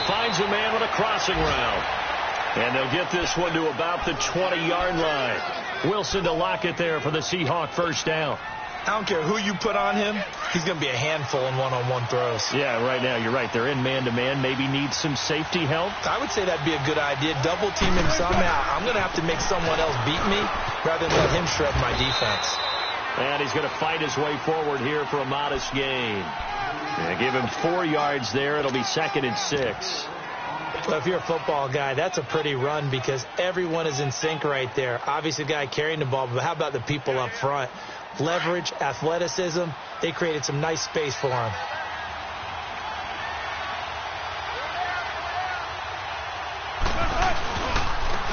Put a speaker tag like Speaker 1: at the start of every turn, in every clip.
Speaker 1: finds a man with a crossing route. And they'll get this one to about the 20-yard line. Wilson to lock it there for the Seahawk first down.
Speaker 2: I don't care who you put on him. He's going to be a handful in one-on-one throws.
Speaker 1: Yeah, right now, you're right. They're in man-to-man. Maybe need some safety help.
Speaker 2: I would say that'd be a good idea. Double team him somehow. I'm going to have to make someone else beat me rather than let him shred my defense.
Speaker 1: And he's going to fight his way forward here for a modest gain. Yeah, give him 4 yards there. It'll be 2nd and 6.
Speaker 2: Well, if you're a football guy, that's a pretty run because everyone is in sync right there. Obviously, the guy carrying the ball, but how about the people up front? Leverage, athleticism, they created some nice space for him.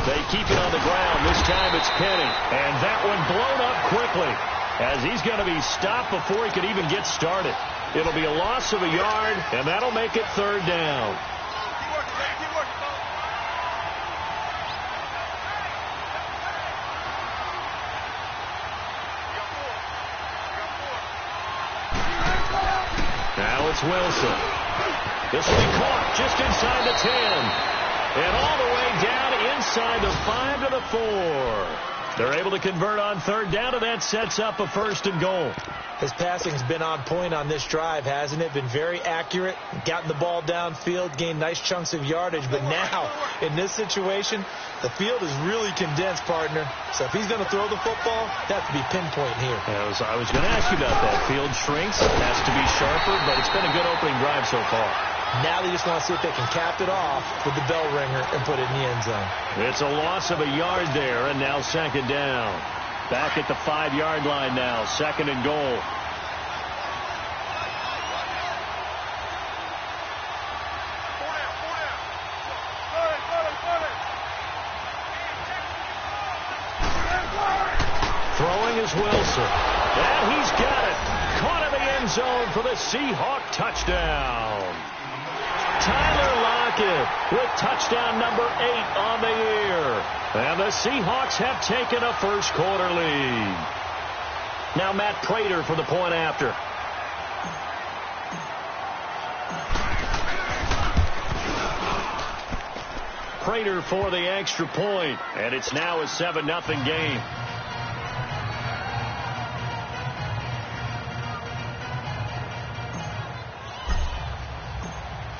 Speaker 1: They keep it on the ground. This time it's Penny. And that one blown up quickly as he's going to be stopped before he could even get started. It'll be a loss of a yard, and that'll make it 3rd down. Now it's Wilson. This will be caught just inside the 10. And all the way down inside the 5 to the 4. They're able to convert on 3rd down, and that sets up a 1st and goal.
Speaker 2: His passing's been on point on this drive, hasn't it? Been very accurate, gotten the ball downfield, gained nice chunks of yardage. But now, in this situation, the field is really condensed, partner. So if he's going to throw the football, that has to be pinpoint here.
Speaker 1: I was going to ask you about that. Field shrinks, has to be sharper, but it's been a good opening drive so far.
Speaker 2: Now they just want to see if they can cap it off with the bell ringer and put it in the end zone.
Speaker 1: It's a loss of a yard there, and now 2nd down. Back at the 5-yard line now, 2nd and goal. Throwing is Wilson. And he's got it. Caught in the end zone for the Seahawk touchdown. Tyler Lockett with touchdown number 8 on the year. And the Seahawks have taken a first-quarter lead. Now Matt Prater for the point after. Prater for the extra point. And it's now a 7-0 game.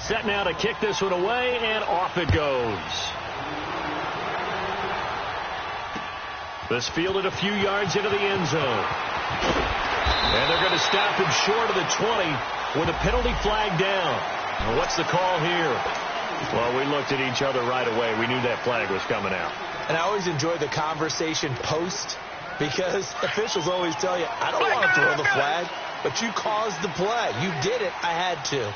Speaker 1: Set now to kick this one away, and off it goes. This fielded a few yards into the end zone. And they're going to stop him short of the 20 with a penalty flag down. Well, what's the call here? Well, we looked at each other right away. We knew that flag was coming out.
Speaker 2: And I always enjoy the conversation post because officials always tell you, I don't want to throw the flag, but you caused the play. You did it. I had to.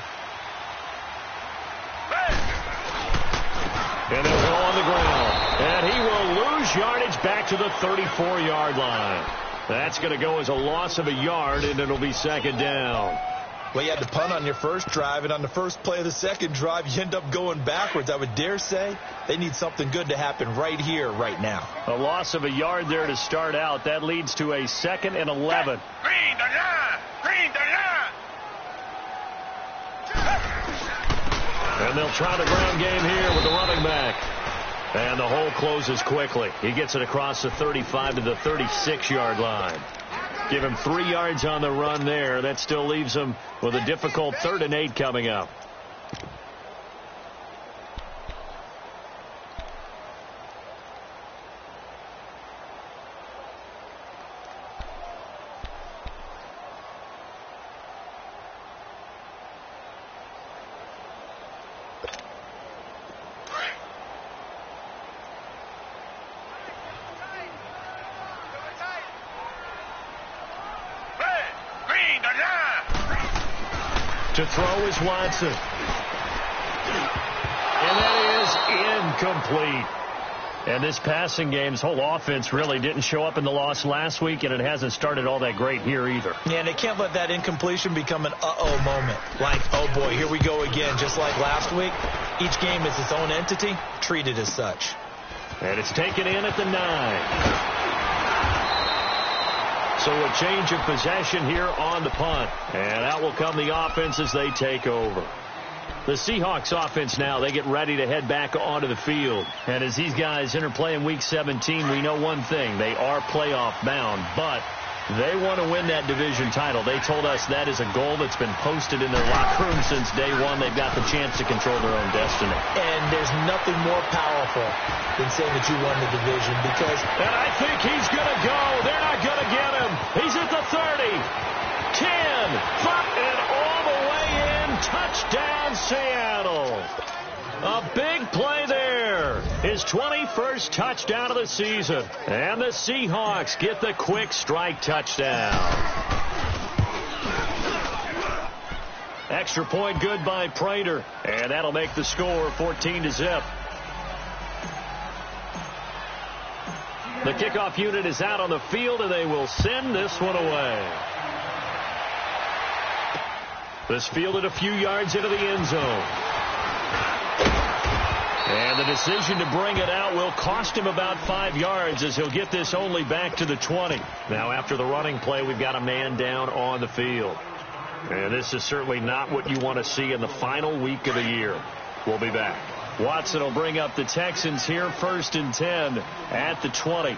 Speaker 1: And they'll go on the ground. And he will lose yardage back to the 34-yard line. That's going to go as a loss of a yard, and it'll be 2nd down.
Speaker 2: Well, you had to punt on your first drive, and on the first play of the second drive, you end up going backwards. I would dare say they need something good to happen right here, right now.
Speaker 1: A loss of a yard there to start out. That leads to a 2nd and 11.
Speaker 3: Green the line! Green the line!
Speaker 1: And they'll try the ground game here with the running back. And the hole closes quickly. He gets it across the 35 to the 36-yard line. Give him 3 yards on the run there. That still leaves him with a difficult 3rd and 8 coming up. To throw is Watson. And that is incomplete. And this passing game's whole offense really didn't show up in the loss last week, and it hasn't started all that great here either.
Speaker 2: Yeah, and they can't let that incompletion become an uh-oh moment. Like, oh boy, here we go again, just like last week. Each game is its own entity, treated as such.
Speaker 1: And it's taken in at the 9. So a change of possession here on the punt. And out will come the offense as they take over. The Seahawks offense now, they get ready to head back onto the field. And as these guys interplay in Week 17, we know one thing. They are playoff bound, but they want to win that division title. They told us that is a goal that's been posted in their locker room since day one. They've got the chance to control their own destiny.
Speaker 2: And there's nothing more powerful than saying that you won the division because...
Speaker 1: And I think he's going to go. They're not going to get him. He's at the 30. 10. And all the way in. Touchdown, Seattle. A big play there. His 21st touchdown of the season. And the Seahawks get the quick strike touchdown. Extra point good by Prater. And that'll make the score 14-0. The kickoff unit is out on the field, and they will send this one away. This fielded a few yards into the end zone. And the decision to bring it out will cost him about 5 yards as he'll get this only back to the 20. Now after the running play, we've got a man down on the field. And this is certainly not what you want to see in the final week of the year. We'll be back. Watson will bring up the Texans here, 1st and 10 at the 20.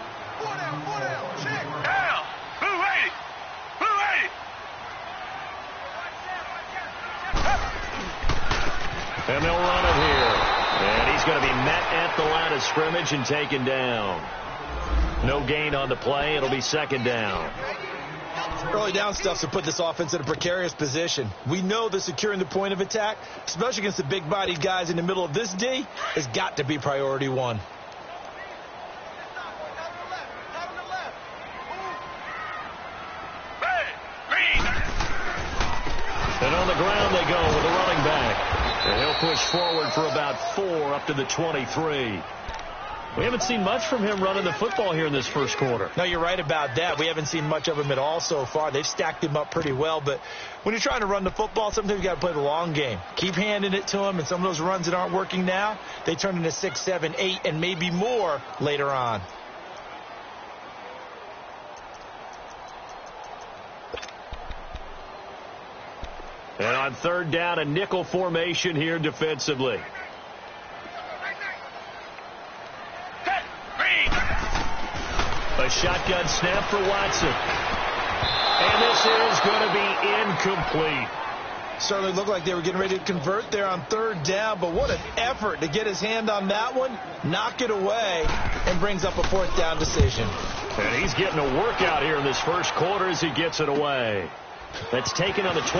Speaker 1: And they'll run it here. And he's going to be met at the line of scrimmage and taken down. No gain on the play. It'll be 2nd down.
Speaker 2: Early down stuff to put this offense in a precarious position. We know that securing the point of attack, especially against the big-bodied guys in the middle of this D, has got to be priority one.
Speaker 1: And on the ground they go with a running back. And he'll push forward for about 4 up to the 23. We haven't seen much from him running the football here in this first quarter.
Speaker 2: No, you're right about that. We haven't seen much of him at all so far. They've stacked him up pretty well. But when you're trying to run the football, sometimes you got to play the long game. Keep handing it to him. And some of those runs that aren't working now, they turn into 6, 7, 8, and maybe more later on.
Speaker 1: And on 3rd down, a nickel formation here defensively. A shotgun snap for Watson. And this is going to be incomplete.
Speaker 2: Certainly looked like they were getting ready to convert there on 3rd down, but what an effort to get his hand on that one, knock it away, and brings up a 4th down decision.
Speaker 1: And he's getting a workout here in this first quarter as he gets it away. That's taken on the 25.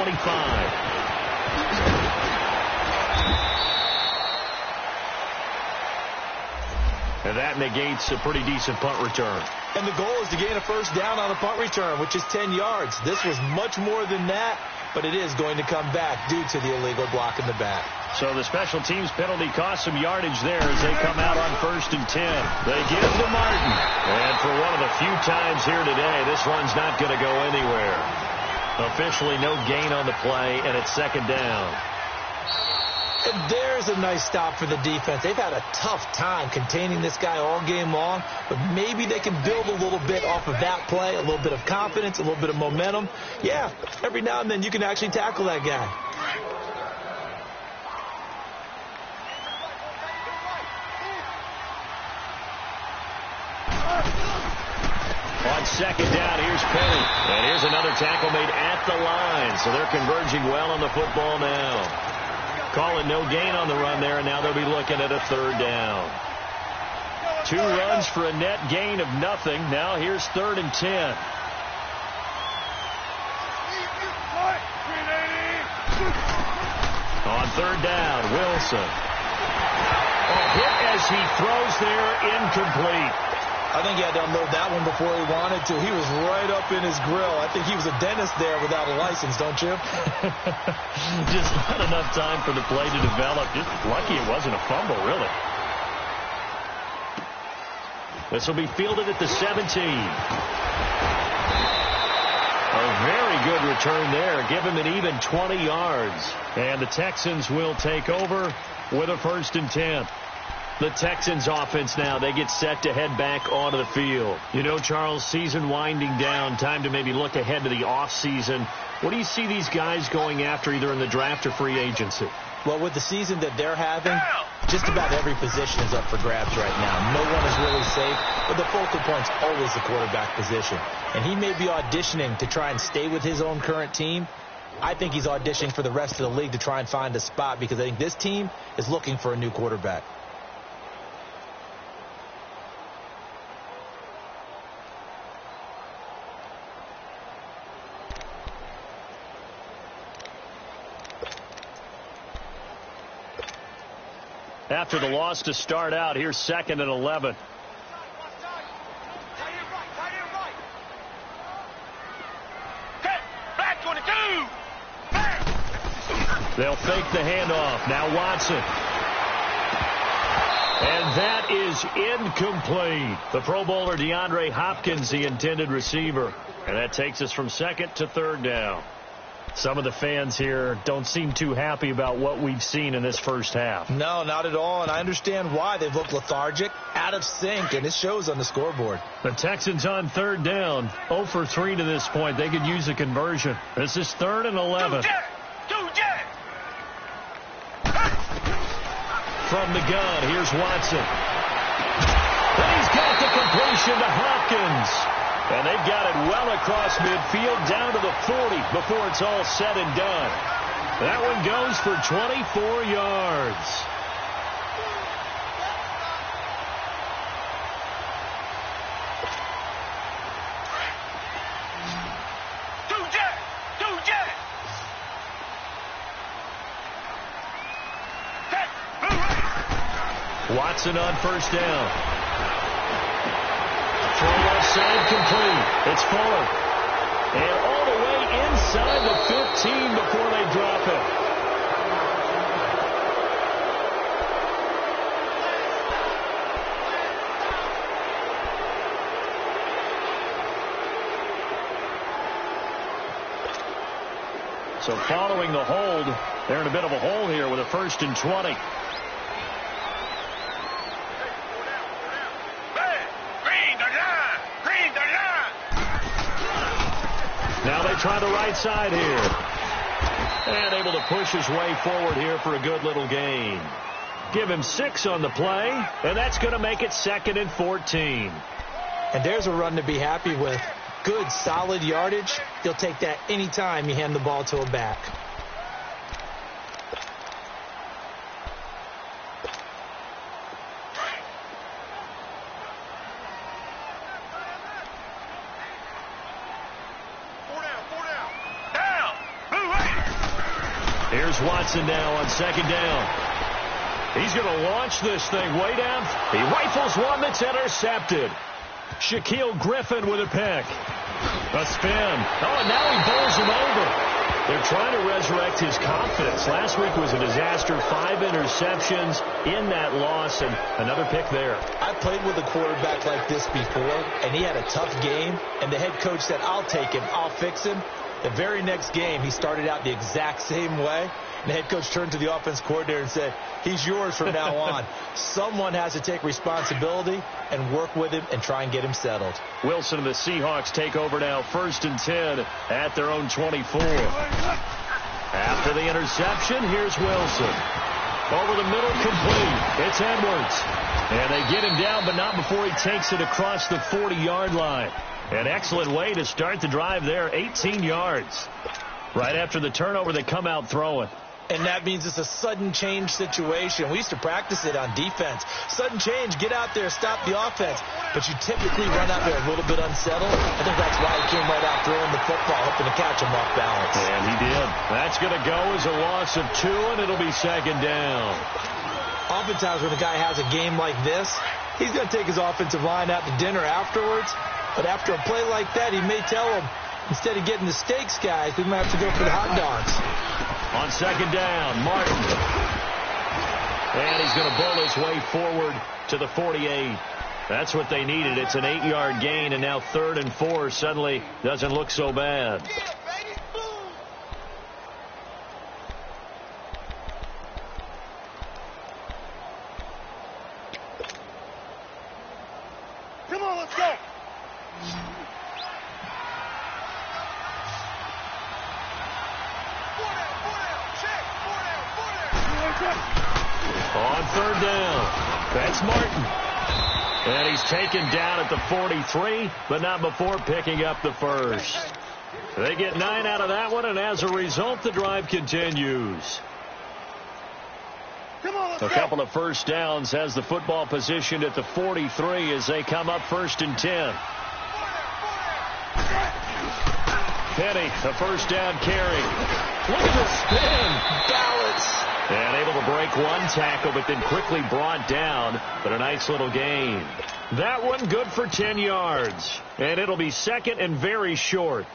Speaker 1: And that negates a pretty decent punt return.
Speaker 2: And the goal is to gain a 1st down on the punt return, which is 10 yards. This was much more than that, but it is going to come back due to the illegal block in the back.
Speaker 1: So the special teams penalty cost some yardage there as they come out on 1st and 10. They give to Martin. And for one of the few times here today, this one's not going to go anywhere. Officially no gain on the play, and it's 2nd down.
Speaker 2: And there's a nice stop for the defense. They've had a tough time containing this guy all game long, but maybe they can build a little bit off of that play, a little bit of confidence, a little bit of momentum. Yeah, every now and then you can actually tackle that guy.
Speaker 1: On 2nd down, here's Penny. And here's another tackle made at the line. So they're converging well on the football now. Calling no gain on the run there, and now they'll be looking at a 3rd down. 2 runs for a net gain of nothing. Now here's 3rd and 10. On 3rd down, Wilson. A hit as he throws there, incomplete.
Speaker 2: I think he had to unload that one before he wanted to. He was right up in his grill. I think he was a dentist there without a license, don't you?
Speaker 1: Just not enough time for the play to develop. Just lucky it wasn't a fumble, really. This will be fielded at the 17. A very good return there. Give him an even 20 yards. And the Texans will take over with a 1st and 10. The Texans offense now, they get set to head back onto the field. You know, Charles, season winding down, time to maybe look ahead to the offseason. What do you see these guys going after either in the draft or free agency?
Speaker 2: Well, with the season that they're having, just about every position is up for grabs right now. No one is really safe, but the focal point's always the quarterback position. And he may be auditioning to try and stay with his own current team. I think he's auditioning for the rest of the league to try and find a spot because I think this team is looking for a new quarterback.
Speaker 1: After the loss to start out, here's 2nd and 11. They'll fake the handoff. Now Watson. And that is incomplete. The Pro Bowler DeAndre Hopkins, the intended receiver. And that takes us from 2nd to 3rd down. Some of the fans here don't seem too happy about what we've seen in this first half.
Speaker 2: No, not at all, and I understand why. They've looked lethargic, out of sync, and it shows on the scoreboard.
Speaker 1: The Texans on 3rd down, 0 for 3 to this point. They could use a conversion. This is 3rd and 11. From the gun, here's Watson. And he's got the completion to Hopkins. And they've got it well across midfield down to the 40 before it's all said and done. That one goes for 24 yards. Watson on 1st down. Throw left side complete. It's Fuller. And all the way inside the 15 before they drop it. So following the hold, they're in a bit of a hole here with a 1st and 20. Now they try the right side here. And able to push his way forward here for a good little gain. Give him 6 on the play, and that's going to make it 2nd and 14.
Speaker 2: And there's a run to be happy with. Good, solid yardage. He'll take that anytime you hand the ball to a back.
Speaker 1: Here's Watson now on 2nd down. He's going to launch this thing way down. He rifles one that's intercepted. Shaquille Griffin with a pick. A spin. Oh, and now he bowls him over. They're trying to resurrect his confidence. Last week was a disaster. 5 interceptions in that loss, and another pick there.
Speaker 2: I played with a quarterback like this before, and he had a tough game, and the head coach said, I'll take him, I'll fix him. The very next game, he started out the exact same way. And the head coach turned to the offense coordinator and said, he's yours from now on. Someone has to take responsibility and work with him and try and get him settled.
Speaker 1: Wilson and the Seahawks take over now, 1st and 10 at their own 24. After the interception, here's Wilson. Over the middle, complete. It's Edwards. And they get him down, but not before he takes it across the 40-yard line. An excellent way to start the drive there, 18 yards. Right after the turnover, they come out throwing.
Speaker 2: And that means it's a sudden change situation. We used to practice it on defense. Sudden change, get out there, stop the offense. But you typically run out there a little bit unsettled. I think that's why he came right out throwing the football, hoping to catch him off balance.
Speaker 1: And he did. That's going to go as a loss of 2, and it'll be 2nd down.
Speaker 2: Oftentimes when a guy has a game like this, he's going to take his offensive line out to dinner afterwards. But after a play like that, he may tell them, instead of getting the steaks, guys, we might have to go for the hot dogs.
Speaker 1: On 2nd down, Martin. And he's going to bowl his way forward to the 48. That's what they needed. It's an 8-yard gain, and now 3rd and 4 suddenly doesn't look so bad.
Speaker 3: Come on, let's go.
Speaker 1: third down. That's Martin. And he's taken down at the 43, but not before picking up the first. They get 9 out of that one, and as a result, the drive continues. A couple of first downs has the football positioned at the 43 as they come up 1st and 10. Penny, a first down carry. Look at the spin. Balance. And able to break one tackle, but then quickly brought down. But a nice little gain. That one good for 10 yards. And it'll be second and very short.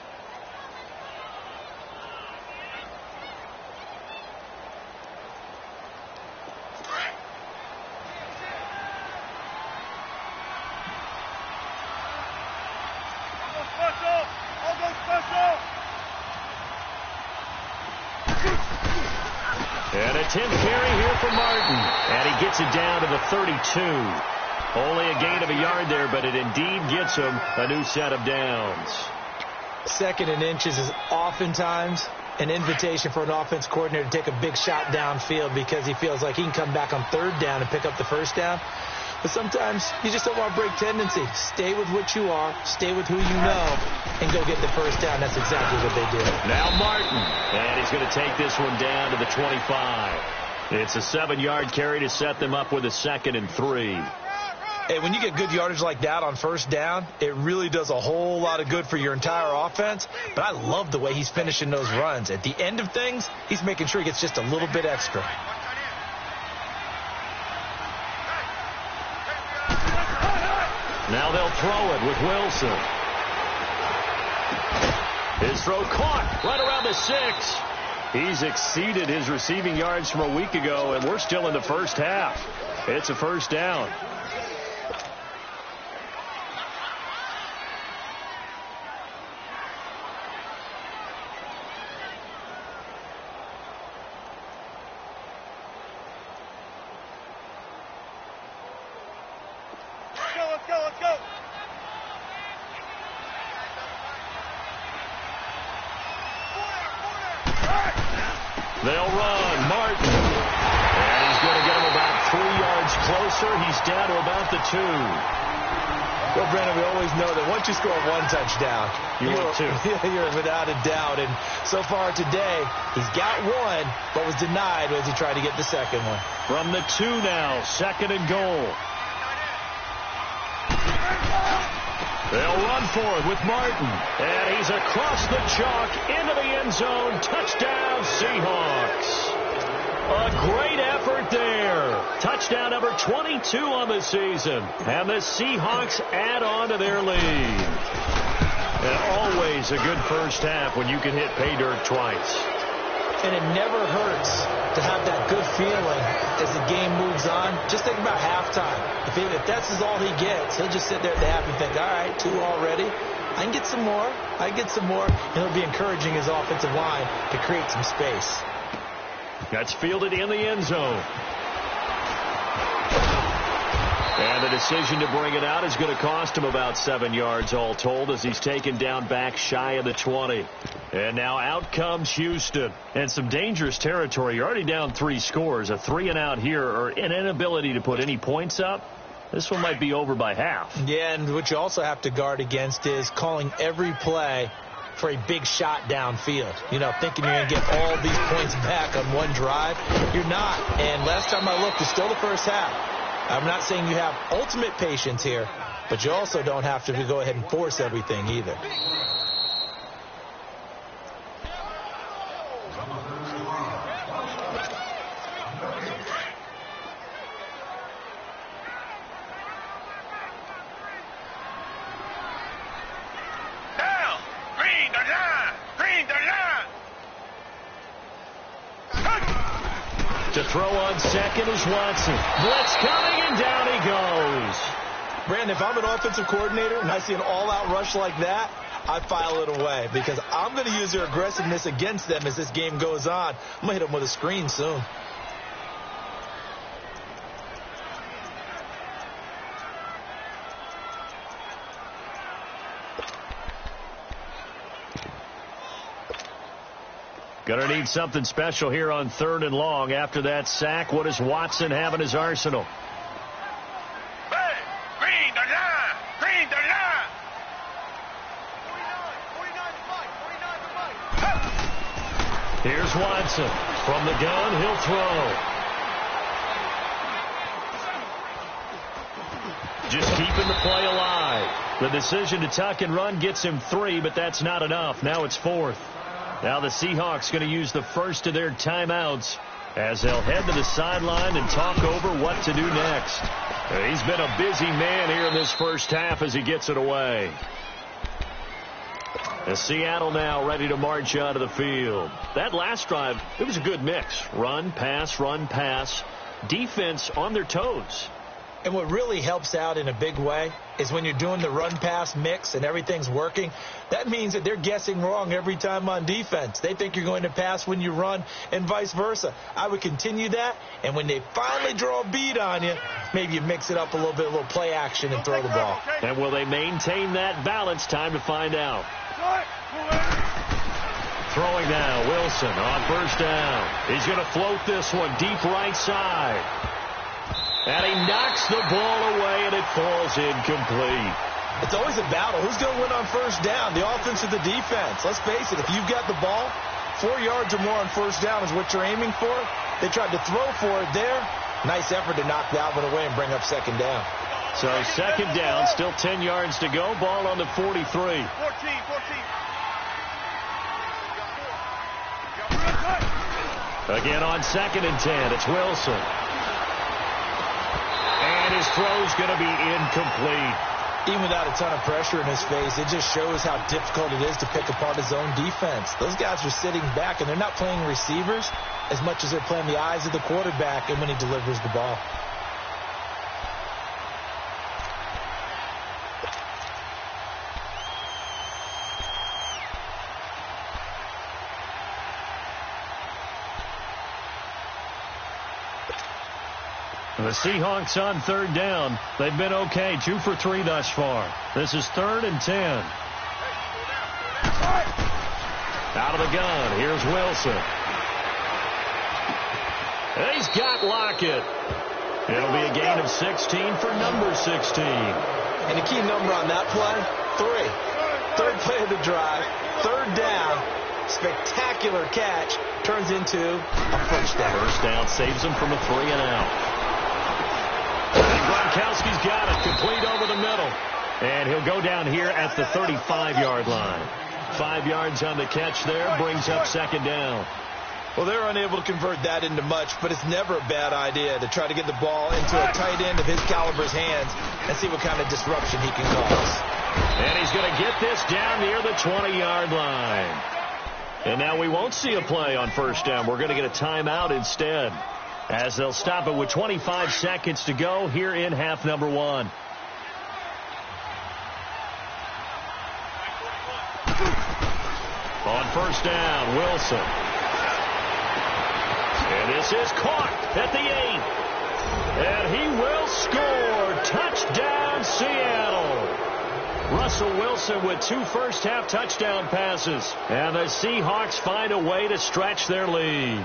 Speaker 1: And a 10th carry here for Martin. And he gets it down to the 32. Only a gain of a yard there, but it indeed gets him a new set of downs.
Speaker 2: 2nd and inches is oftentimes an invitation for an offense coordinator to take a big shot downfield because he feels like he can come back on 3rd down and pick up the first down. But sometimes you just don't want to break tendency. Stay with what you are, stay with who you know, and go get the first down. That's exactly what they do.
Speaker 1: Now Martin, and he's going to take this one down to the 25. It's a 7-yard carry to set them up with a 2nd and 3.
Speaker 2: Hey, when you get good yardage like that on first down, it really does a whole lot of good for your entire offense. But I love the way he's finishing those runs. At the end of things, he's making sure he gets just a little bit extra.
Speaker 1: Now they'll throw it with Wilson. His throw caught right around the 6. He's exceeded his receiving yards from a week ago, and we're still in the first half. It's a first down. They'll run. Martin. And he's going to get him about 3 yards closer. He's down to about the 2.
Speaker 2: Well, Brandon, we always know that once you score one touchdown,
Speaker 1: you're
Speaker 2: without a doubt. And so far today, he's got one, but was denied as he tried to get the second one.
Speaker 1: From the 2 now, 2nd and goal. They'll run for it with Martin. And he's across the chalk into the end zone. Touchdown, Seahawks. A great effort there. Touchdown number 22 on the season. And the Seahawks add on to their lead. And always a good first half when you can hit pay dirt twice.
Speaker 2: And it never hurts to have that good feeling as the game moves on. Just think about halftime. If that's all he gets, he'll just sit there at the half and think, all right, 2 already. I can get some more. And he'll be encouraging his offensive line to create some space.
Speaker 1: That's fielded in the end zone. And the decision to bring it out is going to cost him about 7 yards all told as he's taken down back shy of the 20. And now out comes Houston. And some dangerous territory. You're already down 3 scores. A 3-and-out here or an inability to put any points up. This one might be over by half.
Speaker 2: Yeah, and what you also have to guard against is calling every play for a big shot downfield. You know, thinking you're going to get all these points back on one drive. You're not. And last time I looked, it's still the first half. I'm not saying you have ultimate patience here, but you also don't have to go ahead and force everything either.
Speaker 1: To throw on second is Watson. Blitz coming, and down he goes.
Speaker 2: Brandon, if I'm an offensive coordinator and I see an all-out rush like that, I file it away because I'm going to use their aggressiveness against them as this game goes on. I'm going to hit them with a screen soon.
Speaker 1: Gonna need something special here on 3rd and long. After that sack, what does Watson have in his arsenal?
Speaker 3: Hey, green the line! Green the line! 49 to 5.
Speaker 1: Here's Watson. From the gun, he'll throw. Just keeping the play alive. The decision to tuck and run gets him 3, but that's not enough. Now it's 4th. Now the Seahawks going to use the first of their timeouts as they'll head to the sideline and talk over what to do next. He's been a busy man here in this first half as he gets it away. As Seattle now ready to march onto the field. That last drive, it was a good mix. Run, pass, defense on their toes.
Speaker 2: And what really helps out in a big way is when you're doing the run-pass mix and everything's working, that means that they're guessing wrong every time on defense. They think you're going to pass when you run and vice versa. I would continue that, and when they finally draw a beat on you, maybe you mix it up a little bit, a little play action and throw the ball.
Speaker 1: And will they maintain that balance? Time to find out. Throwing now, Wilson on first down. He's going to float this one deep right side. And he knocks the ball away, and it falls incomplete.
Speaker 2: It's always a battle. Who's going to win on first down, the offense or the defense? Let's face it, if you've got the ball, 4 yards or more on first down is what you're aiming for. They tried to throw for it there. Nice effort to knock that one away and bring up second down.
Speaker 1: So second down, still 10 yards to go. Ball on the 43.
Speaker 3: 14.
Speaker 1: Again on 2nd and 10, it's Wilson. And his throw's going to be incomplete.
Speaker 2: Even without a ton of pressure in his face, it just shows how difficult it is to pick apart his own defense. Those guys are sitting back, and they're not playing receivers as much as they're playing the eyes of the quarterback and when he delivers the ball.
Speaker 1: The Seahawks on 3rd down. They've been okay, 2 for 3 thus far. This is 3rd and 10. Out of the gun, here's Wilson. He's got Lockett. It'll be a gain of 16 for number 16.
Speaker 2: And the key number on that play, 3. Third play of the drive, 3rd down, spectacular catch, turns into a first down.
Speaker 1: First down saves him from a 3 and out. And Gronkowski's got it, complete over the middle. And he'll go down here at the 35-yard line. 5 yards on the catch there, brings up second down.
Speaker 2: Well, they're unable to convert that into much, but it's never a bad idea to try to get the ball into a tight end of his caliber's hands and see what kind of disruption he can cause.
Speaker 1: And he's going to get this down near the 20-yard line. And now we won't see a play on first down. We're going to get a timeout instead, as they'll stop it with 25 seconds to go here in half number 1. On first down, Wilson. And this is caught at the 8. And he will score. Touchdown, Seattle. Russell Wilson with 2 first-half touchdown passes. And the Seahawks find a way to stretch their lead.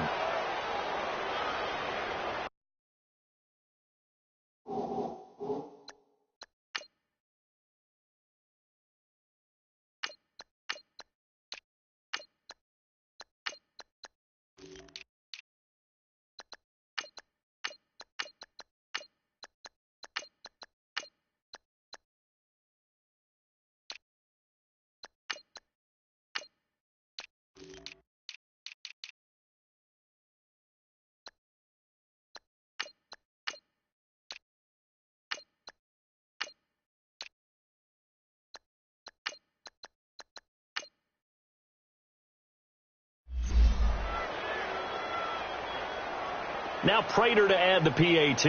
Speaker 1: Now Prater to add the PAT.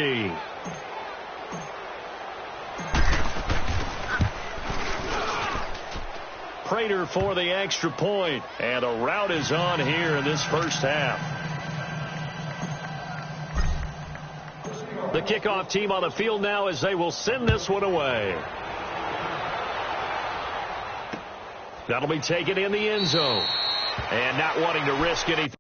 Speaker 1: Prater for the extra point. And a rout is on here in this first half. The kickoff team on the field now as they will send this one away. That'll be taken in the end zone. And not wanting to risk anything.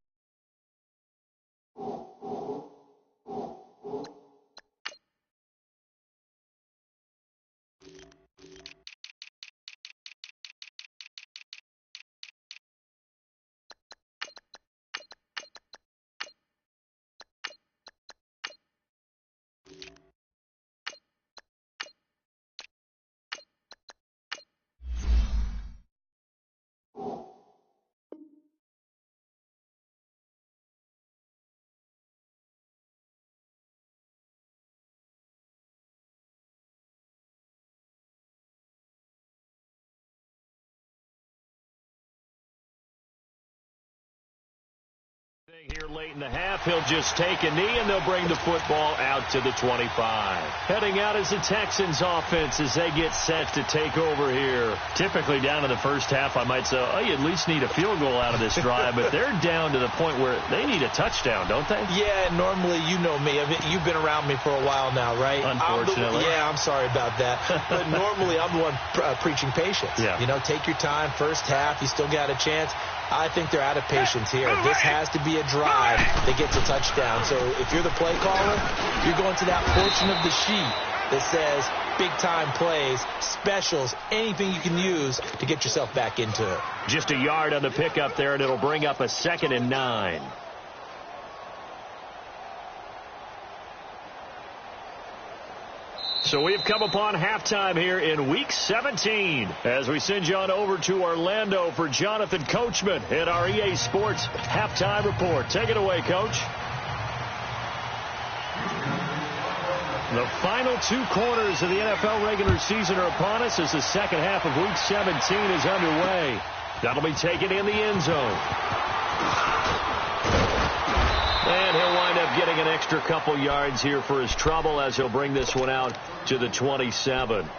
Speaker 1: Here late in the half, he'll just take a knee, and they'll bring the football out to the 25. Heading out is the Texans offense as they get set to take over here. Typically down in the first half, I might say, oh, you at least need a field goal out of this drive, but they're down to the point where they need a touchdown, don't they?
Speaker 2: Yeah, normally, you know me. I mean, you've been around me for a while now, right?
Speaker 1: Unfortunately.
Speaker 2: I'm sorry about that. But normally, I'm the one preaching patience.
Speaker 1: Yeah.
Speaker 2: You know, take your time. First half, you still got a chance. I think they're out of patience here. This has to be a drive that gets a touchdown. So if you're the play caller, you're going to that portion of the sheet that says big-time plays, specials, anything you can use to get yourself back into it.
Speaker 1: Just a yard on the pickup there, and it'll bring up a 2nd and 9. So we've come upon halftime here in Week 17 as we send you on over to Orlando for Jonathan Coachman at our EA Sports Halftime Report. Take it away, Coach. The final 2 quarters of the NFL regular season are upon us as the second half of Week 17 is underway. That'll be taken in the end zone. And he'll wind up getting an extra couple yards here for his trouble as he'll bring this one out to the 27.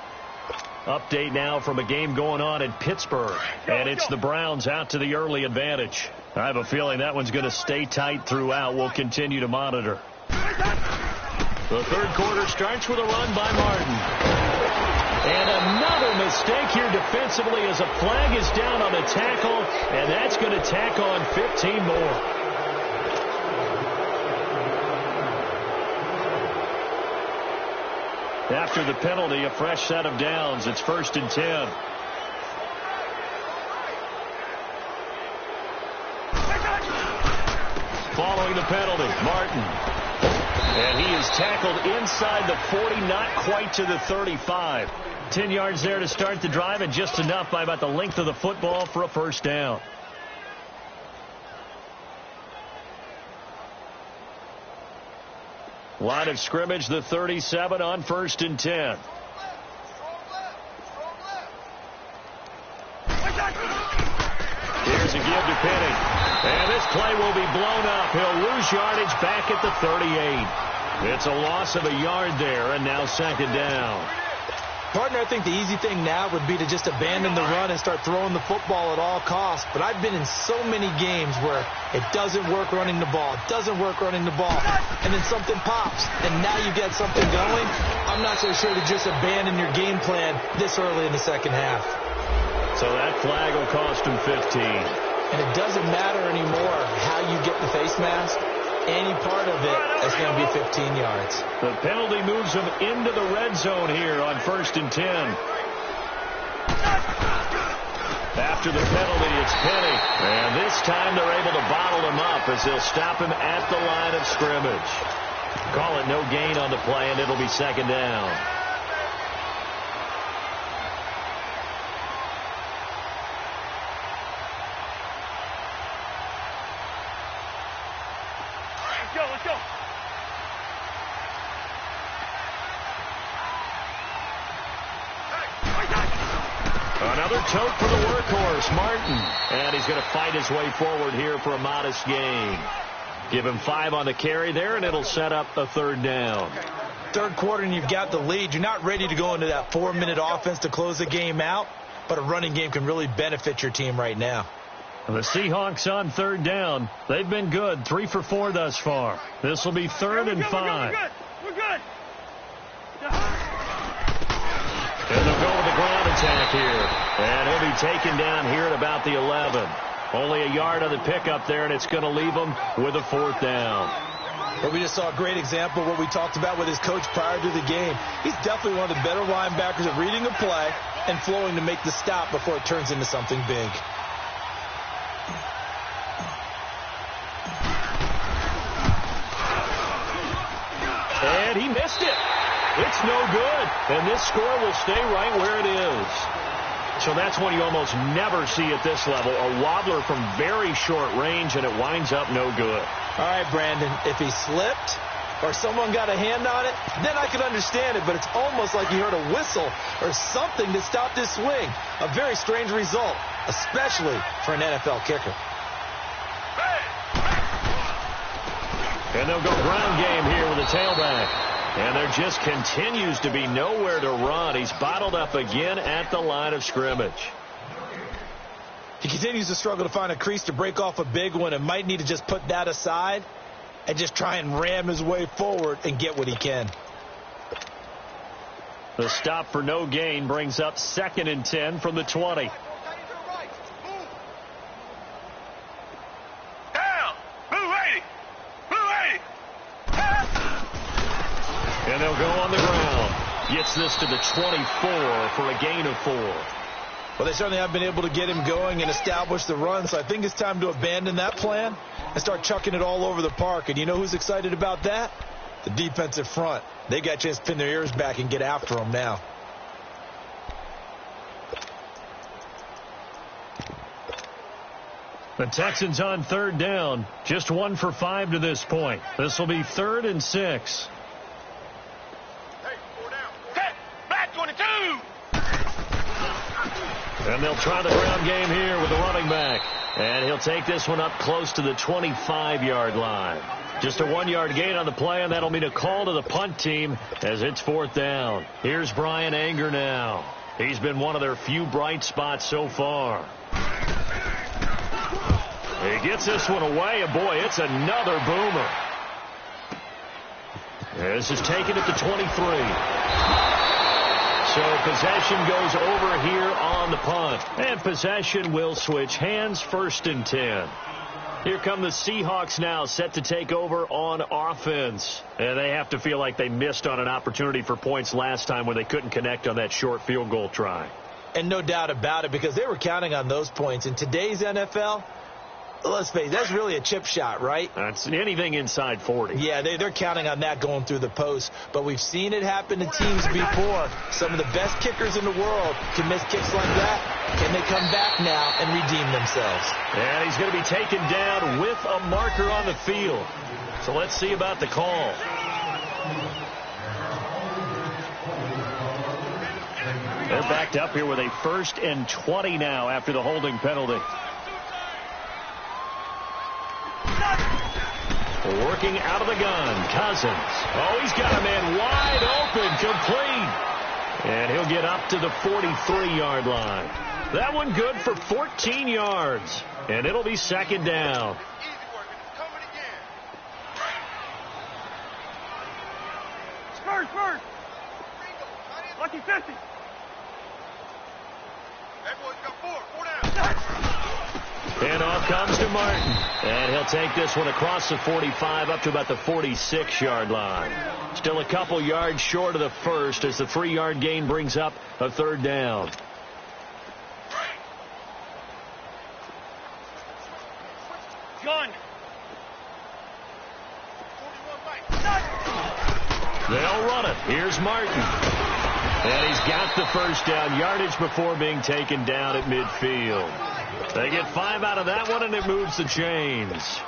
Speaker 1: Update now from a game going on in Pittsburgh. And it's the Browns out to the early advantage. I have a feeling that one's going to stay tight throughout. We'll continue to monitor. The third quarter starts with a run by Martin. And another mistake here defensively as a flag is down on the tackle. And that's going to tack on 15 more. After the penalty, a fresh set of downs. It's 1st and 10. Following the penalty, Martin. And he is tackled inside the 40, not quite to the 35. 10 yards there to start the drive, and just enough by about the length of the football for a first down. Line of scrimmage, the 37 on 1st and 10. Here's a give to Penny. And this play will be blown up. He'll lose yardage back at the 38. It's a loss of a yard there, and now 2nd down.
Speaker 2: Partner, I think the easy thing now would be to just abandon the run and start throwing the football at all costs. But I've been in so many games where it doesn't work running the ball, and then something pops, and now you get something going. I'm not so sure to just abandon your game plan this early in the second half.
Speaker 1: So that flag will cost him 15.
Speaker 2: And it doesn't matter anymore how you get the face mask. Any part of it is going to be 15 yards.
Speaker 1: The penalty moves him into the red zone here on 1st and 10. After the penalty, it's Penny. And this time they're able to bottle him up as they'll stop him at the line of scrimmage. Call it no gain on the play, and it'll be 2nd down.
Speaker 3: Let's go.
Speaker 1: Another tote for the workhorse, Martin. And he's going to fight his way forward here for a modest gain. Give him 5 on the carry there, and it'll set up a 3rd down.
Speaker 2: Third quarter, and you've got the lead. You're not ready to go into that 4-minute offense to close the game out, but a running game can really benefit your team right now.
Speaker 1: The Seahawks on 3rd down. They've been good, 3 for 4 thus far. This will be 3rd and 5.
Speaker 3: We're good.
Speaker 1: And they'll go with the ground attack here. And he'll be taken down here at about the 11. Only a yard on the pickup there, and it's going to leave them with a 4th down.
Speaker 2: But we just saw a great example of what we talked about with his coach prior to the game. He's definitely one of the better linebackers at reading a play and flowing to make the stop before it turns into something big.
Speaker 1: And he missed it. It's no good. And this score will stay right where it is. So that's one you almost never see at this level. A wobbler from very short range, and it winds up no good.
Speaker 2: All right, Brandon, if he slipped or someone got a hand on it, then I could understand it, but it's almost like he heard a whistle or something to stop this swing. A very strange result, especially for an NFL kicker.
Speaker 1: And they'll go ground game here with the tailback. And there just continues to be nowhere to run. He's bottled up again at the line of scrimmage.
Speaker 2: He continues to struggle to find a crease to break off a big one and might need to just put that aside and just try and ram his way forward and get what he can.
Speaker 1: The stop for no gain brings up 2nd and 10 from the 20. And they'll go on the ground. Gets this to the 24 for a gain of 4.
Speaker 2: Well, they certainly have been able to get him going and establish the run, so I think it's time to abandon that plan and start chucking it all over the park. And you know who's excited about that? The defensive front. They got a chance to pin their ears back and get after him now.
Speaker 1: The Texans on 3rd down. Just 1 for 5 to this point. This will be 3rd and 6. And they'll try the ground game here with the running back. And he'll take this one up close to the 25-yard line. Just a 1-yard gain on the play, and that'll mean a call to the punt team as it's 4th down. Here's Brian Anger now. He's been one of their few bright spots so far. He gets this one away, and boy, it's another boomer. This is taken at the 23. So possession goes over here on the punt. And possession will switch hands, 1st and 10. Here come the Seahawks now, set to take over on offense. And they have to feel like they missed on an opportunity for points last time when they couldn't connect on that short field goal try.
Speaker 2: And no doubt about it, because they were counting on those points. In today's NFL, let's face it, that's really a chip shot, right?
Speaker 1: That's anything inside 40.
Speaker 2: Yeah, they're counting on that going through the post. But we've seen it happen to teams before. Some of the best kickers in the world can miss kicks like that. Can they come back now and redeem themselves?
Speaker 1: And he's going to be taken down with a marker on the field. So let's see about the call. They're backed up here with a 1st and 20 now after the holding penalty. Working out of the gun, Cousins. Oh, he's got a man wide open, complete. And he'll get up to the 43-yard line. That one good for 14 yards. And it'll be 2nd down.
Speaker 3: Spurs. Lucky 50. Everyone's got 4 down.
Speaker 1: And off comes to Martin. And he'll take this one across the 45 up to about the 46-yard line. Still a couple yards short of the first as the 3-yard gain brings up a 3rd down.
Speaker 3: Gun.
Speaker 1: They'll run it. Here's Martin. And he's got the 1st down yardage before being taken down at midfield. They get 5 out of that one, and it moves the chains.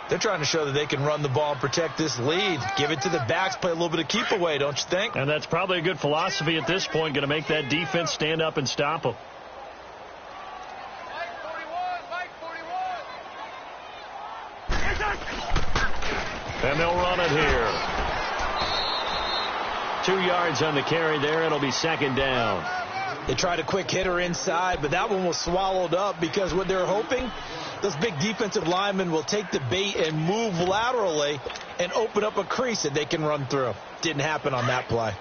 Speaker 2: They're trying to show that they can run the ball and protect this lead. Give it to the backs, play a little bit of keep away, don't you think?
Speaker 1: And that's probably a good philosophy at this point, going to make that defense stand up and stop them. And they'll run it here. 2 yards on the carry there. It'll be 2nd down.
Speaker 2: They tried a quick hitter inside, but that one was swallowed up because what they're hoping, those big defensive linemen will take the bait and move laterally and open up a crease that they can run through. Didn't happen on that play.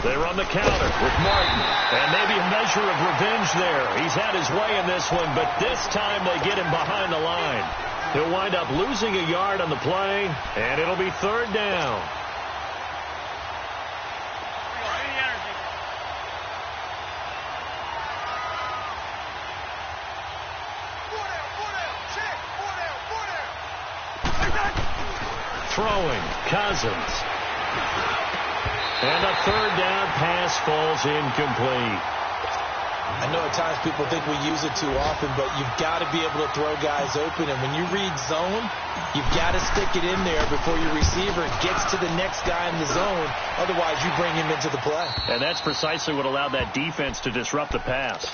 Speaker 1: They run the counter with Martin. And maybe a measure of revenge there. He's had his way in this one, but this time they get him behind the line. He'll wind up losing a yard on the play, and it'll be third down. Throwing, Cousins. And a third down pass falls incomplete.
Speaker 2: I know at times people think we use it too often, but you've got to be able to throw guys open. And when you read zone, you've got to stick it in there before your receiver gets to the next guy in the zone. Otherwise, you bring him into the play.
Speaker 1: And that's precisely what allowed that defense to disrupt the pass.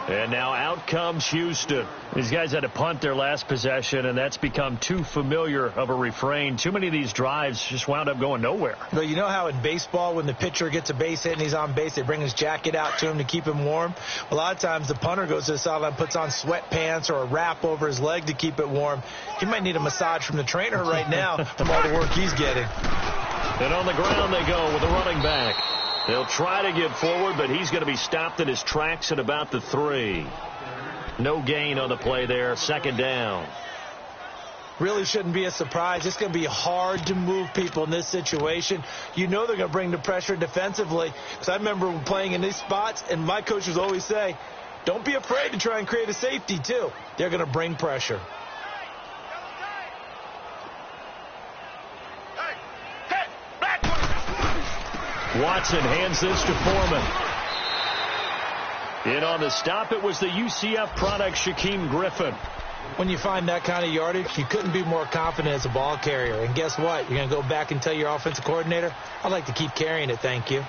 Speaker 1: And now out comes Houston. These guys had to punt their last possession, and that's become too familiar of a refrain. Too many of these drives just wound up going nowhere.
Speaker 2: But you know how in baseball, when the pitcher gets a base hit and he's on base, they bring his jacket out to him to keep him warm? A lot of times the punter goes to the sideline, puts on sweatpants or a wrap over his leg to keep it warm. He might need a massage from the trainer right now from all the work he's getting.
Speaker 1: And on the ground they go with a running back. They'll try to get forward, but he's going to be stopped in his tracks at about the 3. No gain on the play there. Second down.
Speaker 2: Really shouldn't be a surprise. It's going to be hard to move people in this situation. You know they're going to bring the pressure defensively. Because I remember playing in these spots, and my coaches always say, don't be afraid to try and create a safety, too. They're going to bring pressure.
Speaker 1: Watson hands this to Foreman. In on the stop, it was the UCF product, Shaquem Griffin.
Speaker 2: When you find that kind of yardage, you couldn't be more confident as a ball carrier. And guess what? You're going to go back and tell your offensive coordinator, I'd like to keep carrying it, thank you.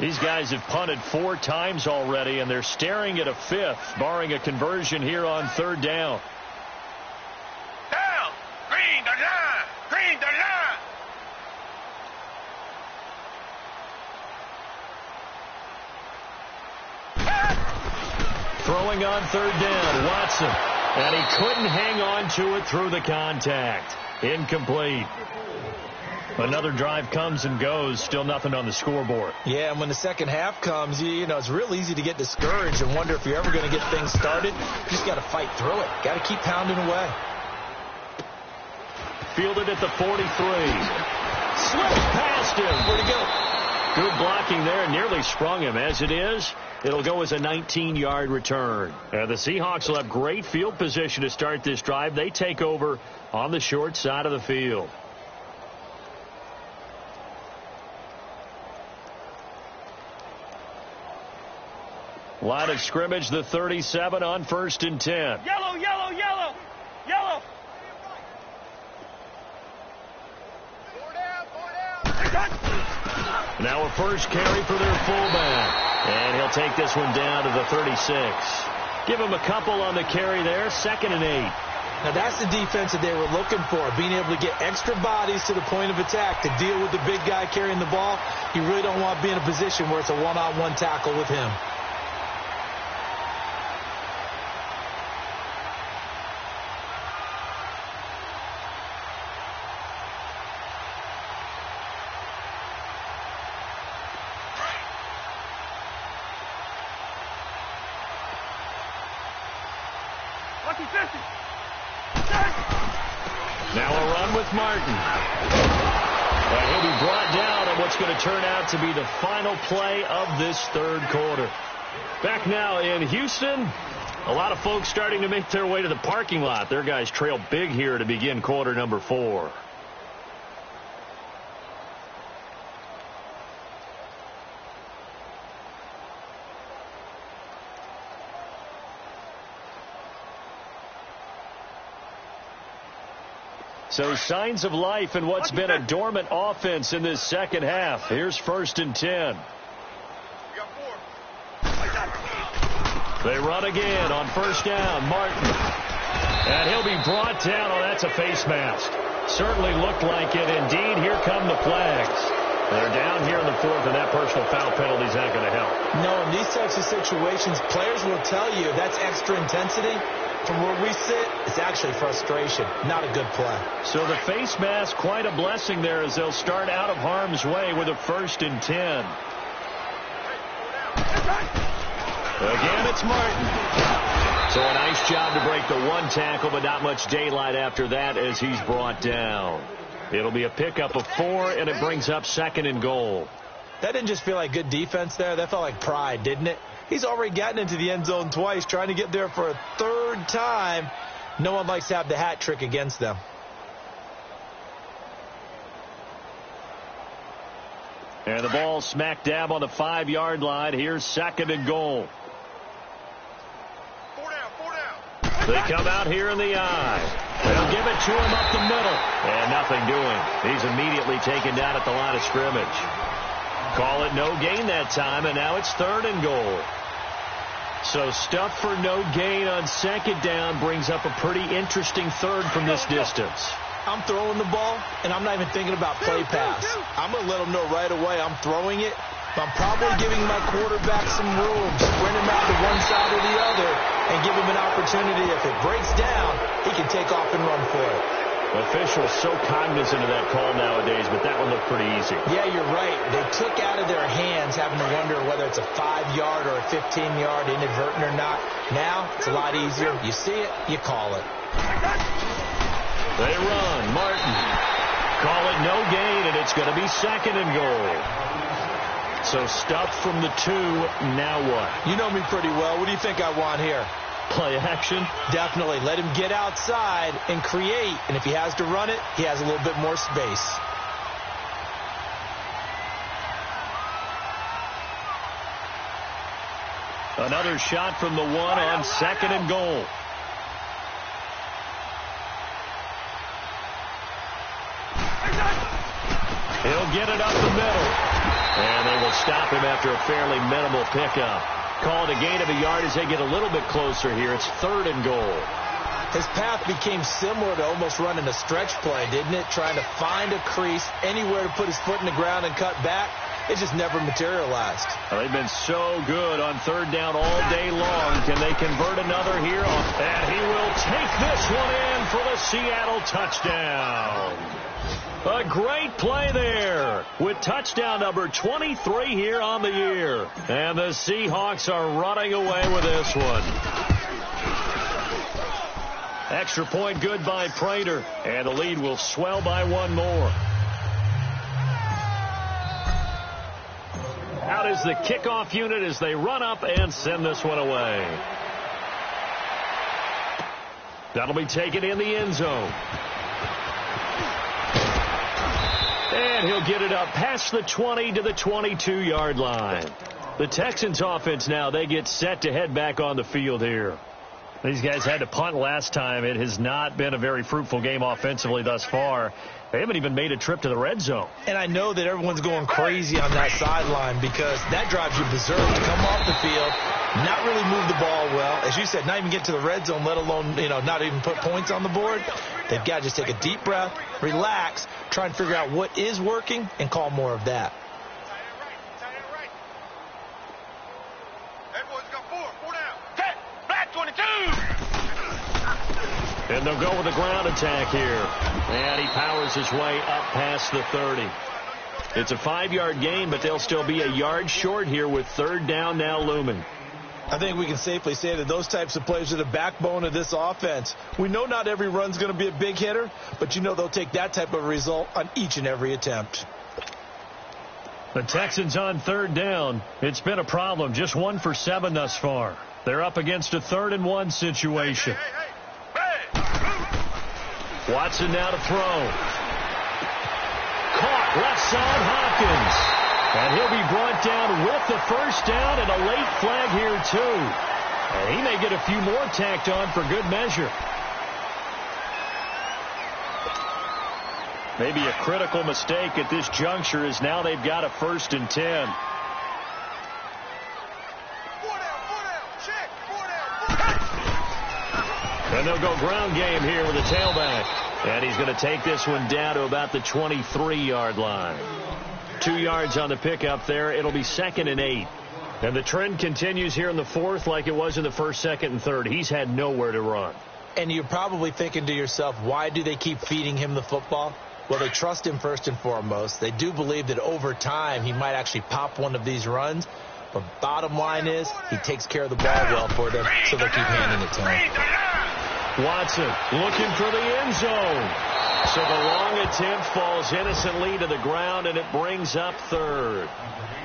Speaker 1: These guys have punted 4 times already, and they're staring at a 5th, barring a conversion here on third down.
Speaker 3: Down! Green the line! Green the line!
Speaker 1: Throwing on third down, Watson. And he couldn't hang on to it through the contact. Incomplete. Another drive comes and goes. Still nothing on the scoreboard.
Speaker 2: Yeah, and when the second half comes, you know, it's real easy to get discouraged and wonder if you're ever going to get things started. You just got to fight through it. Got to keep pounding away.
Speaker 1: Fielded at the 43. Slipped past him.
Speaker 2: Where'd he go?
Speaker 1: Good blocking there. Nearly sprung him. As it is, it'll go as a 19-yard return. The Seahawks will have great field position to start this drive. They take over on the short side of the field. Line of scrimmage, the 37 on 1st and 10.
Speaker 3: Yellow, yellow, yellow, yellow.
Speaker 1: Now a first carry for their fullback. And he'll take this one down to the 36. Give him a couple on the carry there. 2nd and 8.
Speaker 2: Now that's the defense that they were looking for, being able to get extra bodies to the point of attack to deal with the big guy carrying the ball. You really don't want to be in a position where it's a one-on-one tackle with him.
Speaker 1: Now a run with Martin. And he'll be brought down on what's going to turn out to be the final play of this third quarter. Back now in Houston, a lot of folks starting to make their way to the parking lot. Their guys trail big here to begin quarter number 4. So signs of life in what's been a dormant offense in this second half. Here's 1st and 10. They run again on 1st down. Martin. And he'll be brought down. Oh, that's a face mask. Certainly looked like it. Indeed, here come the flags. They're down here in the 4th, and that personal foul penalty is not going to help.
Speaker 2: No, in these types of situations, players will tell you that's extra intensity. From where we sit, it's actually frustration, not a good play.
Speaker 1: So the face mask, quite a blessing there as they'll start out of harm's way with a 1st and 10. Again, it's Martin. So a nice job to break the one tackle, but not much daylight after that as he's brought down. It'll be a pickup of 4, and it brings up 2nd and goal.
Speaker 2: That didn't just feel like good defense there. That felt like pride, didn't it? He's already gotten into the end zone twice, trying to get there for a 3rd time. No one likes to have the hat trick against them.
Speaker 1: And the ball smack dab on the 5-yard line. Here's 2nd and goal.
Speaker 3: 4 down.
Speaker 1: They come out here in the eye. They'll give it to him up the middle. And nothing doing. He's immediately taken down at the line of scrimmage. Call it no gain that time, and now it's 3rd and goal. So stuff for no gain on 2nd down brings up a pretty interesting 3rd from this distance.
Speaker 2: I'm throwing the ball, and I'm not even thinking about play pass. I'm going to let them know right away I'm throwing it. But I'm probably giving my quarterback some room, sprint him out to one side or the other, and give him an opportunity. If it breaks down, he can take off and run for it.
Speaker 1: Officials so cognizant of that call nowadays, but that one looked pretty easy.
Speaker 2: Yeah, you're right. They took out of their hands having to wonder whether it's a 5-yard or a 15-yard, inadvertent or not. Now, it's a lot easier. You see it, you call it.
Speaker 1: They run. Martin. Call it no gain, and it's going to be 2nd and goal. So stuff from the 2. Now what?
Speaker 2: You know me pretty well. What do you think I want here?
Speaker 1: Play action?
Speaker 2: Definitely. Let him get outside and create. And if he has to run it, he has a little bit more space.
Speaker 1: Another shot from the 1 on 2nd and goal. He'll get it up the middle. And they will stop him after a fairly minimal pickup. Call it a gain of a yard as they get a little bit closer here. It's 3rd and goal.
Speaker 2: His path became similar to almost running a stretch play, didn't it? Trying to find a crease, anywhere to put his foot in the ground and cut back. It just never materialized.
Speaker 1: Well, they've been so good on 3rd down all day long. Can they convert another here? And he will take this one in for the Seattle touchdown. A great play there with touchdown number 23 here on the year. And the Seahawks are running away with this one. Extra point good by Prater. And the lead will swell by 1 more. Out is the kickoff unit as they run up and send this one away. That'll be taken in the end zone. And he'll get it up past the 20 to the 22-yard line. The Texans offense now, they get set to head back on the field here. These guys had to punt last time. It has not been a very fruitful game offensively thus far. They haven't even made a trip to the red zone.
Speaker 2: And I know that everyone's going crazy on that sideline because that drives you berserk. To come off the field, not really move the ball well. As you said, not even get to the red zone, let alone, not even put points on the board. They've got to just take a deep breath, relax, try and figure out what is working, and call more of that.
Speaker 1: And they'll go with a ground attack here. And he powers his way up past the 30. It's a 5-yard gain, but they'll still be a yard short here with 3rd down now looming.
Speaker 2: I think we can safely say that those types of plays are the backbone of this offense. We know not every run's going to be a big hitter, but they'll take that type of result on each and every attempt.
Speaker 1: The Texans on 3rd down. It's been a problem. Just 1 for 7 thus far. They're up against a 3rd and 1 situation. Watson now to throw. Caught left side Hopkins. And he'll be brought down with the 1st down and a late flag here too. And he may get a few more tacked on for good measure. Maybe a critical mistake at this juncture is now they've got a 1st and 10. And they'll go ground game here with a tailback. And he's going to take this one down to about the 23-yard line. 2 yards on the pickup there. It'll be 2nd and 8. And the trend continues here in the fourth like it was in the first, second, and third. He's had nowhere to run.
Speaker 2: And you're probably thinking to yourself, why do they keep feeding him the football? Well, they trust him first and foremost. They do believe that over time he might actually pop one of these runs. But bottom line is he takes care of the ball well for them, so they'll keep handing it to him.
Speaker 1: Watson looking for the end zone. So the long attempt falls innocently to the ground, and it brings up third.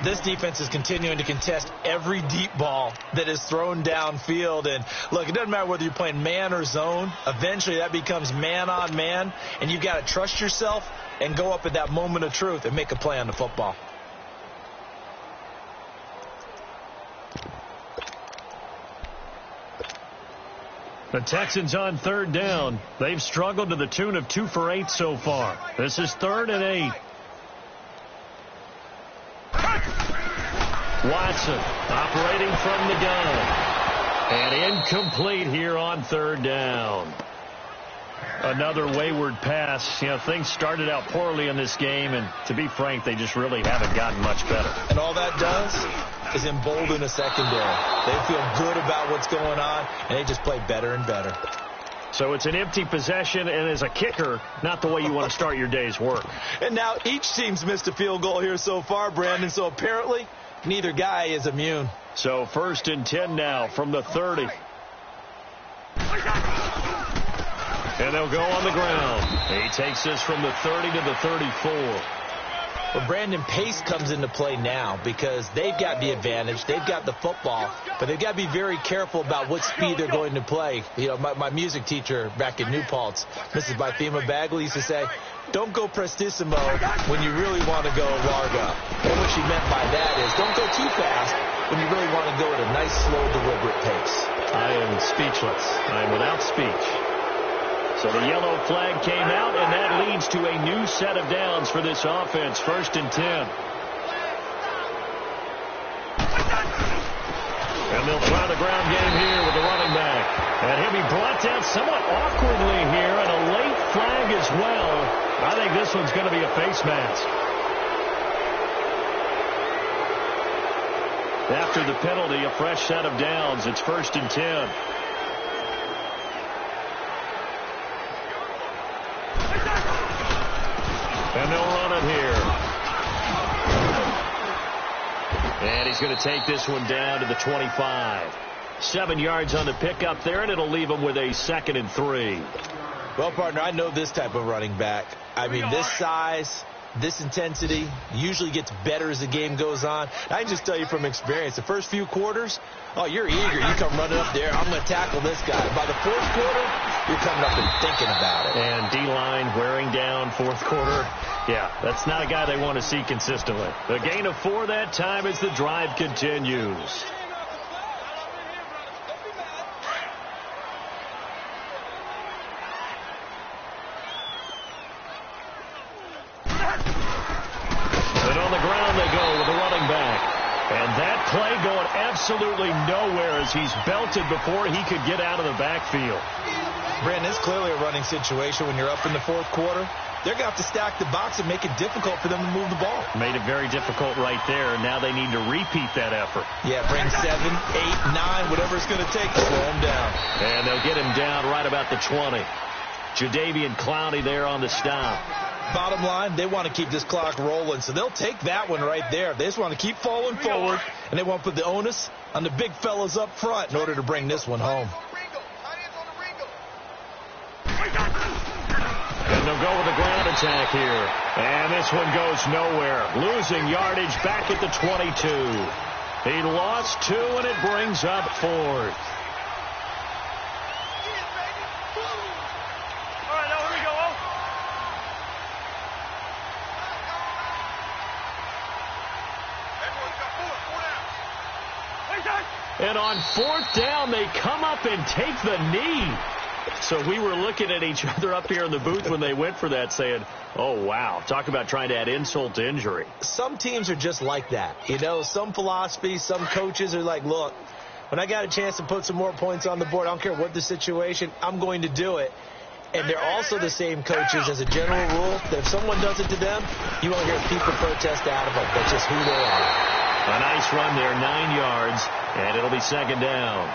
Speaker 2: This defense is continuing to contest every deep ball that is thrown downfield. And, look, it doesn't matter whether you're playing man or zone. Eventually that becomes man on man, and you've got to trust yourself and go up at that moment of truth and make a play on the football.
Speaker 1: The Texans on third down. They've struggled to the tune of 2 for 8 so far. This is 3rd and 8. Watson operating from the gun. And incomplete here on 3rd down. Another wayward pass. You know, things started out poorly in this game, and to be frank, they just really haven't gotten much better.
Speaker 2: And all that does is embolden a secondary. They feel good about what's going on, and they just play better and better.
Speaker 1: So it's an empty possession, and as a kicker, not the way you want to start your day's work.
Speaker 2: And now each team's missed a field goal here so far, Brandon, so apparently neither guy is immune.
Speaker 1: So 1st and 10 now from the 30. And they'll go on the ground. He takes this from the 30 to the 34.
Speaker 2: Well, Brandon, pace comes into play now because they've got the advantage. They've got the football, but they've got to be very careful about what speed they're going to play. You know, my music teacher back in New Paltz, Mrs. Bythema Bagley, used to say, don't go prestissimo when you really want to go larga. And what she meant by that is don't go too fast when you really want to go at a nice, slow, deliberate pace.
Speaker 1: I am speechless. I am without speech. So the yellow flag came out, and that leads to a new set of downs for this offense. 1st and 10. And they'll try the ground game here with the running back. And he'll be brought down somewhat awkwardly here, and a late flag as well. I think this one's going to be a face mask. After the penalty, a fresh set of downs. It's 1st and 10. And they'll run it here. And he's going to take this one down to the 25. 7 yards on the pickup there, and it'll leave him with a 2nd and 3.
Speaker 2: Well, partner, I know this type of running back. I mean, this size, this intensity usually gets better as the game goes on. I can just tell you from experience, the first few quarters, oh, you're eager. You come running up there. I'm going to tackle this guy. By the 4th quarter, you're coming up and thinking about it.
Speaker 1: And D-line wearing down 4th quarter. Yeah, that's not a guy they want to see consistently. The gain of 4 that time as the drive continues. And on the ground they go with the running back. And that play going absolutely nowhere as he's belted before he could get out of the backfield.
Speaker 2: Brandon, it's clearly a running situation when you're up in the 4th quarter. They're going to have to stack the box and make it difficult for them to move the ball.
Speaker 1: Made it very difficult right there. Now they need to repeat that effort.
Speaker 2: Yeah, bring 7, 8, 9, whatever it's going to take to slow him down.
Speaker 1: And they'll get him down right about the 20. Jadeveon Clowney there on the stop.
Speaker 2: Bottom line, they want to keep this clock rolling, so they'll take that one right there. They just want to keep falling forward, and they want to put the onus on the big fellas up front in order to bring this one home.
Speaker 1: And they'll go with the ground attack here. And this one goes nowhere. Losing yardage back at the 22. He lost 2, and it brings up 4th. And on 4th down, they come up and take the knee. So we were looking at each other up here in the booth when they went for that saying, oh, wow, talk about trying to add insult to injury.
Speaker 2: Some teams are just like that. You know, some philosophies, some coaches are like, look, when I got a chance to put some more points on the board, I don't care what the situation, I'm going to do it. And they're also the same coaches as a general rule that if someone does it to them, you won't hear people protest out of them. That's just who they are.
Speaker 1: A nice run there, 9 yards, and it'll be second down.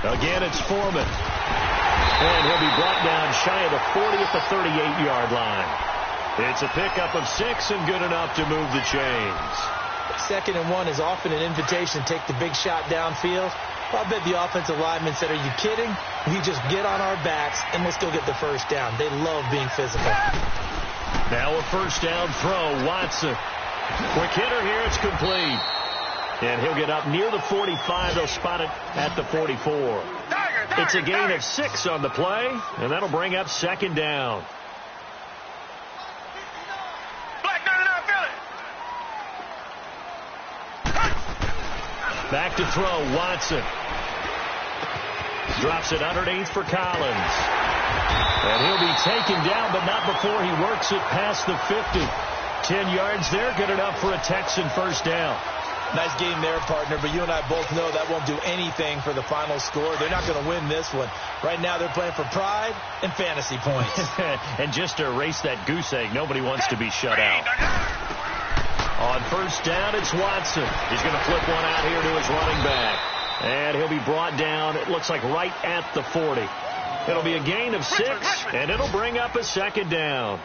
Speaker 1: Again, it's Foreman. And he'll be brought down shy of the 40 at the 38-yard line. It's a pickup of 6 and good enough to move the chains.
Speaker 2: 2nd and 1 is often an invitation to take the big shot downfield. I bet the offensive lineman said, "Are you kidding? We just get on our backs and let's go get the first down." They love being physical.
Speaker 1: Now a first down throw. Watson. Quick hitter here. It's complete. And he'll get up near the 45. They'll spot it at the 44. It's a gain of 6 on the play, and that'll bring up second down. Back to throw. Watson. Drops it underneath for Collins. And he'll be taken down, but not before he works it past the 50. 10 yards there, good enough for a Texan first down.
Speaker 2: Nice game there, partner, but you and I both know that won't do anything for the final score. They're not going to win this one. Right now they're playing for pride and fantasy points.
Speaker 1: And just to erase that goose egg, nobody wants to be shut out. On first down, it's Watson. He's going to flip one out here to his running back. And he'll be brought down, it looks like right at the 40. It'll be a gain of 6, and it'll bring up a second down.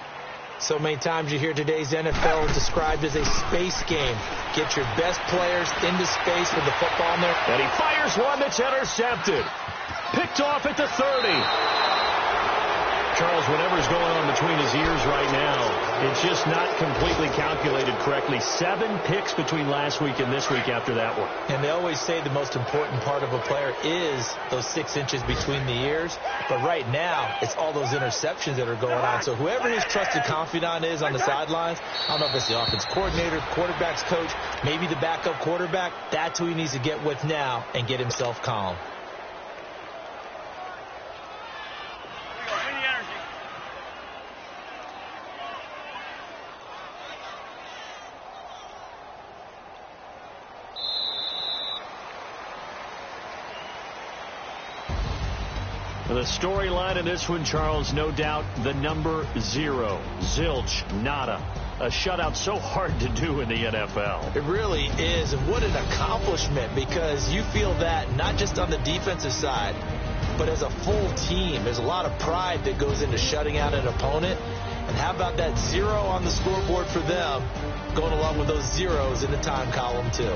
Speaker 2: So many times you hear today's NFL described as a space game. Get your best players into space with the football in there.
Speaker 1: And he fires one that's intercepted. Picked off at the 30. Charles, whatever's going on between his ears right now, it's just not completely calculated correctly. 7 picks between last week and this week after that one.
Speaker 2: And they always say the most important part of a player is those 6 inches between the ears. But right now, it's all those interceptions that are going on. So whoever his trusted confidant is on the sidelines, I don't know if it's the offense coordinator, quarterback's coach, maybe the backup quarterback, that's who he needs to get with now and get himself calm.
Speaker 1: The storyline in this one, Charles, no doubt the number 0. Zilch, nada. A shutout so hard to do in the NFL.
Speaker 2: It really is. And what an accomplishment, because you feel that not just on the defensive side, but as a full team. There's a lot of pride that goes into shutting out an opponent. And how about that 0 on the scoreboard for them, going along with those zeros in the time column, too.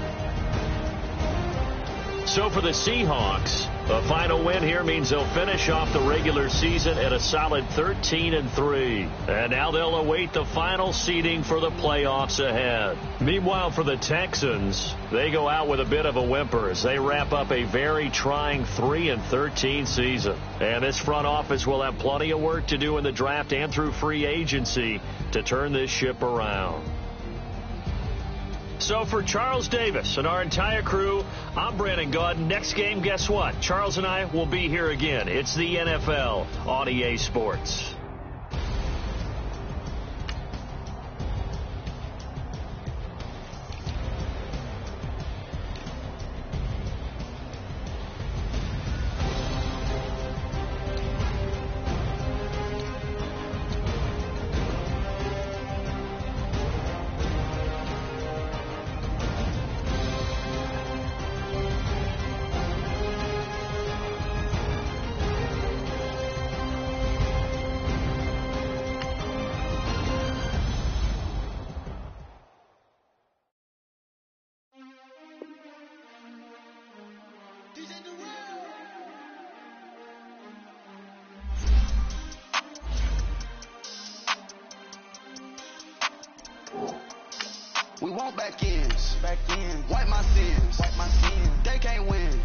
Speaker 1: So for the Seahawks, a final win here means they'll finish off the regular season at a solid 13-3. And now they'll await the final seeding for the playoffs ahead. Meanwhile, for the Texans, they go out with a bit of a whimper as they wrap up a very trying 3-13 season. And this front office will have plenty of work to do in the draft and through free agency to turn this ship around. So for Charles Davis and our entire crew, I'm Brandon Gaudin. Next game, guess what? Charles and I will be here again. It's the NFL on EA Sports.
Speaker 4: We want back ends. Wipe my sins. They can't win.